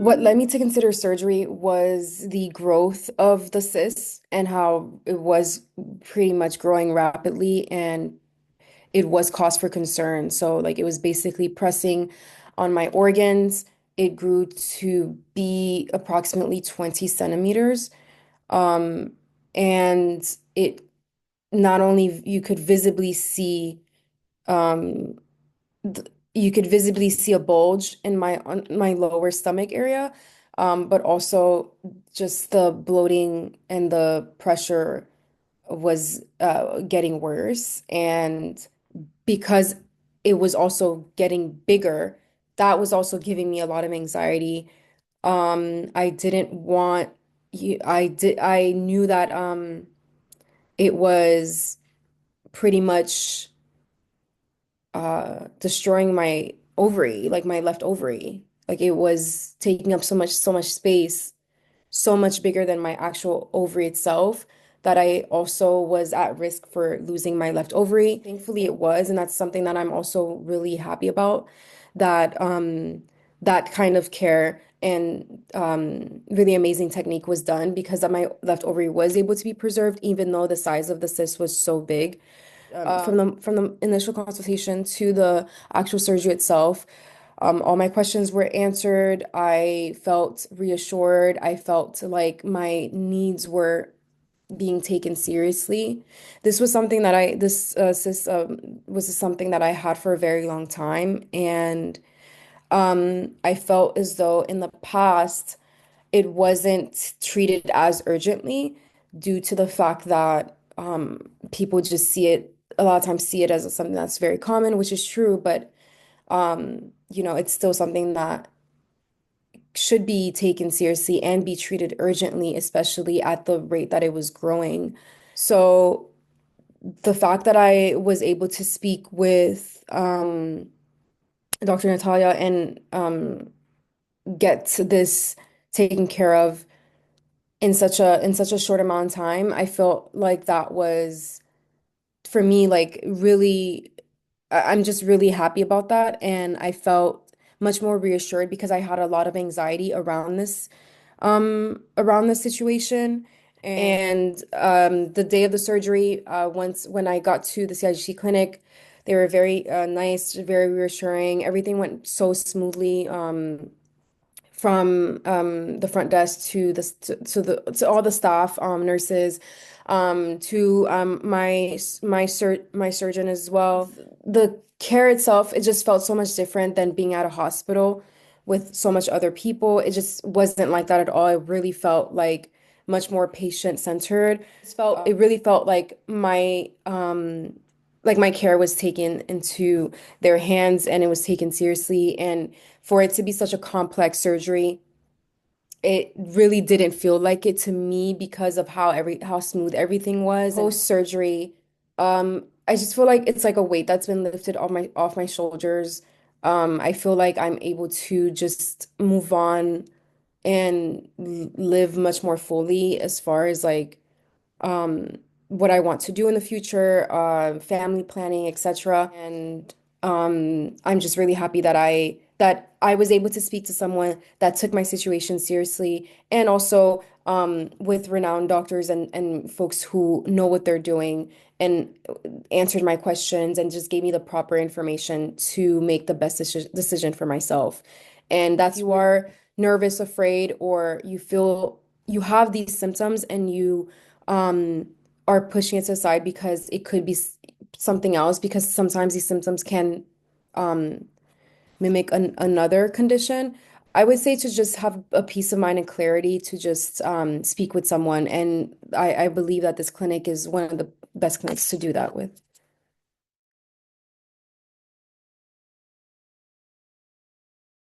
What led me to consider surgery was the growth of the cysts and how it was pretty much growing rapidly and it was cause for concern. So, like, it was basically pressing on my organs. It grew to be approximately 20 centimeters. Um, and it not only you could visibly see um, you could visibly see a bulge in my on my lower stomach area, but also just the bloating and the pressure was getting worse. And because it was also getting bigger, that was also giving me a lot of anxiety. I didn't want I knew that it was pretty much destroying my ovary, like my left ovary. Like it was taking up so much space, so much bigger than my actual ovary itself, that I also was at risk for losing my left ovary. Thankfully it was, and that's something that I'm also really happy about, that that kind of care and really amazing technique was done because that my left ovary was able to be preserved even though the size of the cyst was so big. From the initial consultation to the actual surgery itself, all my questions were answered. I felt reassured. I felt like my needs were being taken seriously. This was something that I had for a very long time, and I felt as though in the past it wasn't treated as urgently due to the fact that people just see it a lot of times see it as something that's very common, which is true, but it's still something that should be taken seriously and be treated urgently, especially at the rate that it was growing. So the fact that I was able to speak with Dr. Natalia and get this taken care of in such a short amount of time, I felt like that was for me like really I'm just really happy about that, and I felt much more reassured because I had a lot of anxiety around this situation. And the day of the surgery, once when I got to the CIGC clinic, they were very nice, very reassuring. Everything went so smoothly. From the front desk to to all the staff, nurses, to my surgeon as well. The care itself, it just felt so much different than being at a hospital with so much other people. It just wasn't like that at all. It really felt much more patient centered. It really felt like my care was taken into their hands and it was taken seriously. And for it to be such a complex surgery, it really didn't feel like it to me because of how smooth everything was. And post surgery, I just feel like it's like a weight that's been lifted off my shoulders. I feel like I'm able to just move on and live much more fully as far as um, what I want to do in the future, family planning, etc. And I'm just really happy that I was able to speak to someone that took my situation seriously, and also with renowned doctors and folks who know what they're doing and answered my questions and just gave me the proper information to make the best decision for myself. And that's you are nervous, afraid, or you feel you have these symptoms and you um, are pushing it aside because it could be something else, because sometimes these symptoms can um, mimic another condition. I would say to just have a peace of mind and clarity to just speak with someone. And I believe that this clinic is one of the best clinics to do that with.